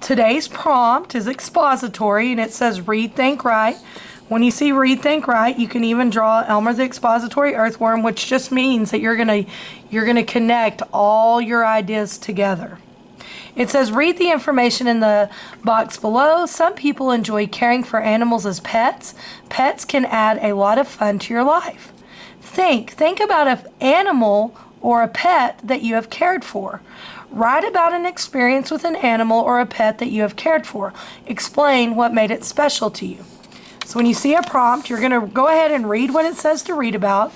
today's prompt is expository, and it says read, think, write. When you see read, think, write, you can even draw Elmer the expository earthworm, which just means that you're gonna connect all your ideas together. It says read the information in the box below. Some people enjoy caring for animals as pets. Pets can add a lot of fun to your life. Think about an animal or a pet that you have cared for. Write about an experience with an animal or a pet that you have cared for. Explain what made it special to you. So when you see a prompt, you're going to go ahead and read what it says to read about,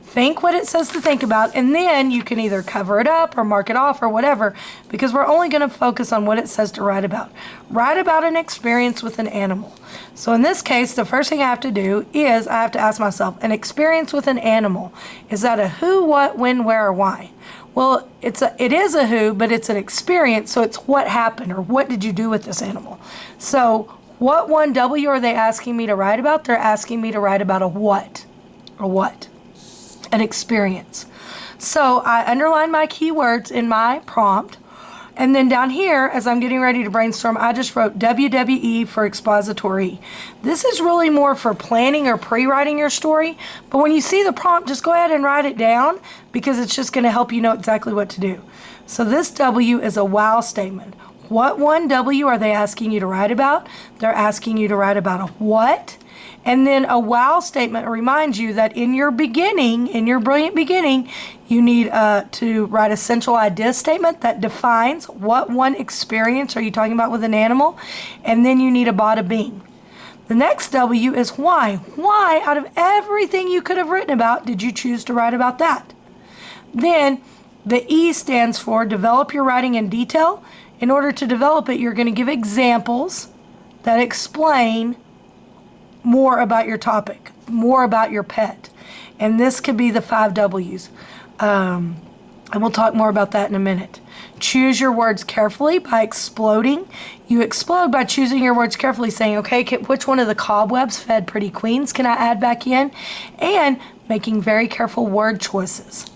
think what it says to think about, and then you can either cover it up or mark it off or whatever, because we're only going to focus on what it says to write about. Write about an experience with an animal. So in this case, the first thing I have to do is I have to ask myself, an experience with an animal, is that a who, what, when, where, or why? Well, it is a who, but it's an experience, so it's what happened or what did you do with this animal. So what one W are they asking me to write about? They're asking me to write about a what. A what? An experience. So I underline my keywords in my prompt. And then down here, as I'm getting ready to brainstorm, I just wrote WWE for expository. This is really more for planning or pre-writing your story. But when you see the prompt, just go ahead and write it down because it's just going to help you know exactly what to do. So this W is a wow statement. What one W are they asking you to write about? They're asking you to write about a what. And then a wow statement reminds you that in your beginning, in your brilliant beginning, you need to write a central idea statement that defines what one experience are you talking about with an animal. And then you need a bada bing. The next W is why. Why, out of everything you could have written about, did you choose to write about that? Then the E stands for develop your writing in detail. In order to develop it, you're going to give examples that explain more about your topic, more about your pet. And this could be the 5 W's. And we'll talk more about that in a minute. Choose your words carefully by exploding. You explode by choosing your words carefully, saying, okay, which one of the cobwebs fed pretty queens can I add back in? And making very careful word choices.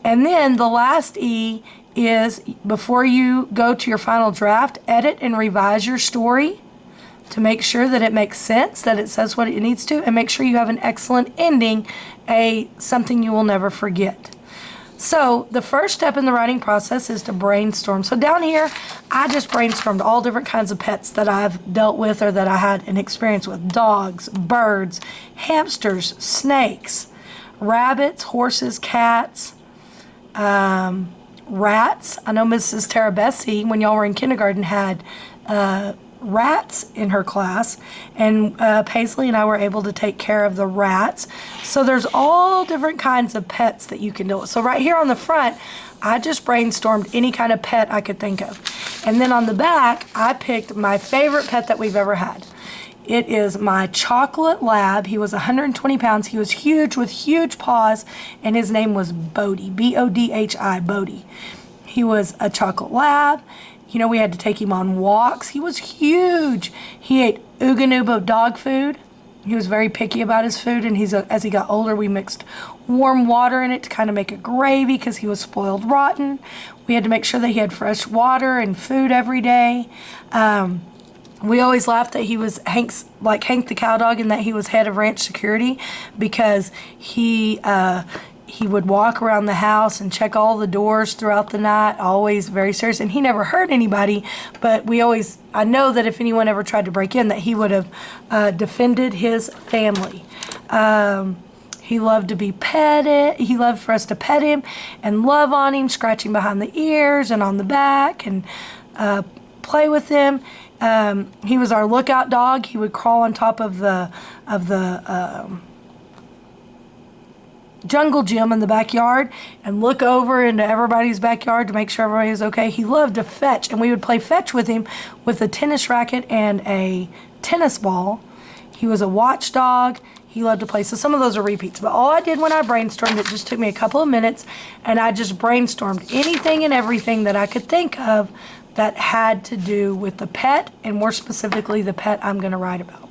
And then the last E is before you go to your final draft, edit and revise your story to make sure that it makes sense, that it says what it needs to, and make sure you have an excellent ending, something you will never forget. So the first step in the writing process is to brainstorm. So down here, I just brainstormed all different kinds of pets that I've dealt with or that I had an experience with. Dogs, birds, hamsters, snakes, rabbits, horses, cats, rats. I know Mrs. Terabessi, when y'all were in kindergarten, had rats in her class, and Paisley and I were able to take care of the rats. So there's all different kinds of pets that you can do. So right here on the front, I just brainstormed any kind of pet I could think of. And then on the back, I picked my favorite pet that we've ever had. It is my chocolate lab. He was 120 pounds. He was huge with huge paws, and his name was Bodhi, B-O-D-H-I, Bodhi. He was a chocolate lab. You know, we had to take him on walks. He was huge. He ate Ooga Nooga dog food. He was very picky about his food, and as he got older, we mixed warm water in it to kind of make it gravy because he was spoiled rotten. We had to make sure that he had fresh water and food every day. We always laughed that he was Hank the cow dog, and that he was head of ranch security because he would walk around the house and check all the doors throughout the night, always very serious. And he never hurt anybody, but I know that if anyone ever tried to break in, that he would have defended his family. He loved to be petted. He loved for us to pet him and love on him, scratching behind the ears and on the back and play with him. He was our lookout dog. He would crawl on top of the jungle gym in the backyard and look over into everybody's backyard to make sure everybody was okay. He loved to fetch, and we would play fetch with him with a tennis racket and a tennis ball. He was a watchdog. He loved to play. So some of those are repeats. But all I did when I brainstormed, it just took me a couple of minutes, and I just brainstormed anything and everything that I could think of that had to do with the pet, and more specifically the pet I'm going to write about.